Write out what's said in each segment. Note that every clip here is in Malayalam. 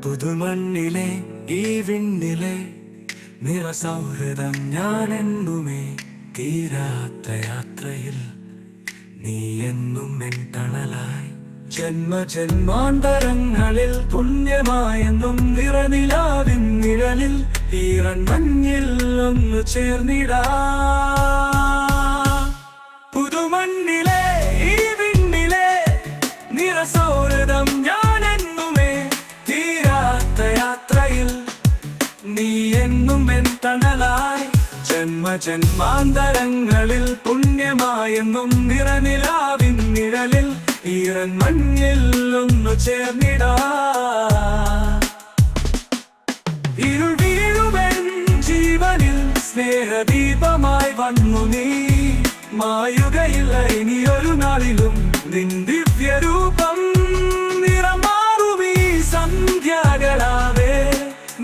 പുതുമണ്ണിലെ ഈ വിണ്ണിലെ നിറസൗഹൃദം ഞാനെന്നുമേ തീരാത്ത യാത്രയിൽ നീ എന്നും എൻ തണലായി ജന്മജന്മാന്തരങ്ങളിൽ പുണ്യമായെന്നും നിറനിലാവിൻ നിഴലിൽ ഈറൻ മഞ്ഞിൽ ഒന്ന് ചേർന്നിടാ പുതുമണ്ണിലെ ഈ വിണ്ണിലെ നിറസൗഹൃദം ഞാനെന്നുമേ തീരാത്ത യാത്രയിൽ നീ എന്നും എൻ തണലായി ജന്മജന്മാന്തരങ്ങളിൽ പുണ്യമായെന്നും നിറനിലാവിൻ നിഴലിൽ ഈറൻ മഞ്ഞിൽ ഒന്നു ചേർന്നിടാ ഇരുൾ വീഴുമെൻ ജീവനിൽ സ്നേഹദീപമായി വന്നു നീ മായുകയില്ല ഇനിയൊരു നാളിലും നിൻ ദിവ്യരൂപം നിറമാറുമീ സന്ധ്യകളാവേ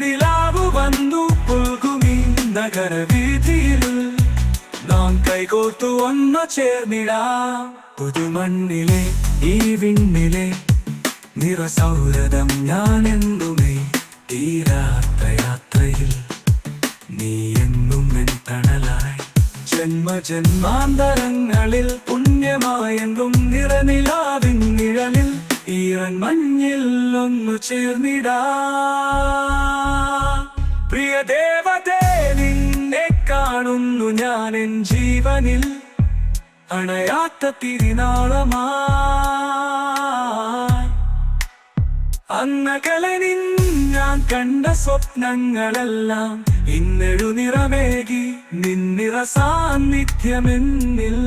നിലാവു വന്നു പുൽകുമീ നഗരവീഥിയിൽ നാം കൈകോർത്തു ഒന്നു ചേർന്നിടാം പുതുമണ്ണിലെ ഈ വിണ്ണിലെ നിറസൗഹൃദം ഞാനെന്നുമേ തീരാത്ത യാത്രയിൽ നീ എന്നും എൻ തണലായി ജന്മജന്മാന്തരങ്ങളിൽ പുണ്യമായെന്നും നിറനിലാവിൻ നിഴലിൽ ഈറൻ മഞ്ഞിൽ ഒന്നു ചേർന്നിടാ പ്രിയ ദേവതേ നിന്നെ കാണുന്നു ഞാൻ എൻ ജീവനിൽ അണയാത്ത തിരുനാളമായി അന്നകലെ ഞാൻ കണ്ട സ്വപ്നങ്ങളെല്ലാം ഇന്നെഴു നിറമേകി നിന്നിറ സാന്നിധ്യമെന്നിൽ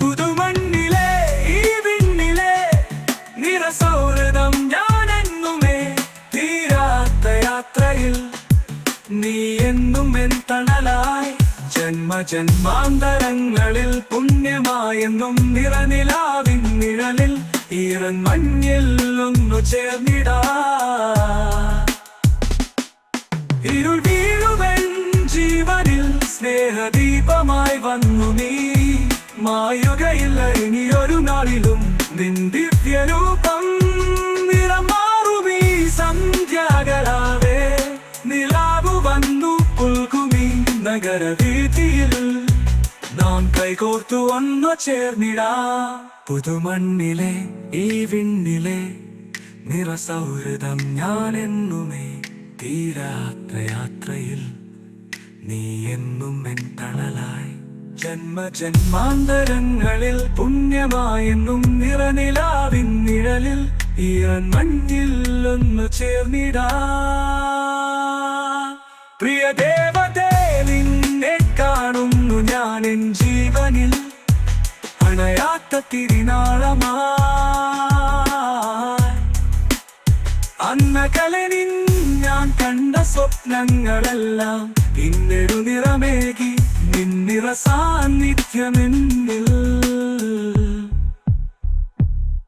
പുതുമണ്ണിലെ ഈ വിണ്ണിലെ നിറസൗഹൃദം ഞാനെന്നുമേ തീരാത്ത യാത്രയിൽ നീ എന്നും എൻ തണലായി ജന്മജന്മാന്തരങ്ങളിൽ പുണ്യമായെന്നും നിറനിലാവിൻ നിഴലിൽ ഈറൻ മഞ്ഞിൽ ഒന്നു ചേർന്നിടാ ഇരുൾ വീഴുമെൻ ജീവനിൽ സ്നേഹദീപമായി വന്നു നീ മായുകയില്ല ഇനിയൊരു നാളിലും നിൻ ദിവ്യരൂപം നിറമാറുമീ സന്ധ്യകളാവേ നിലാവു വന്നു പുൽകുമീ നഗരവീഥിയിൽ നാം കൈകോർത്തു ഒന്നു ചേർന്നിടാ പുതുമണ്ണിലെ ഈ വിണ്ണിലെ നിറസൗഹൃദം ഞാനെന്നുമേ തീരാത്ത യാത്രയിൽ നീ എന്നും എൻ തണലായി ജന്മജന്മാന്തരങ്ങളിൽ പുണ്യമായെന്നും നിറനിലാവിൻ നിഴലിൽ ഈറൻ മഞ്ഞിൽ ഒന്നു ചേർന്നിടാ പ്രിയ ദേവതേ നിന്നെ കാണുന്നു ഞാൻ എൻ ജീവനിൽ അണയാത്ത തിരുനാളമായി അന്നകലെ ഞാൻ കണ്ട സ്വപ്നങ്ങളെല്ലാം ഇന്നെഴു നിറമേകി നിന്നിറ സാന്നിധ്യമെന്നിൽ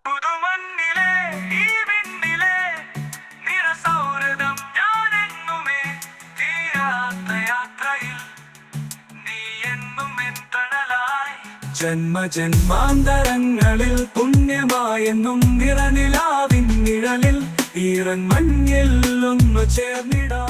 പുതുമണ്ണിലെ ഈ വിണ്ണിലെ നിറസൗഹൃദം ഞാനെന്നുമേ തീരാത്ത യാത്രയിൽ നീ എന്നും എൻ തണലായി ജന്മജന്മാന്തരങ്ങളിൽ പുണ്യമായെന്നും നിറനിലാവിൻ നിഴലിൽ ഈറൻ മഞ്ഞിൽ ഒന്നു ചേർന്നിടാ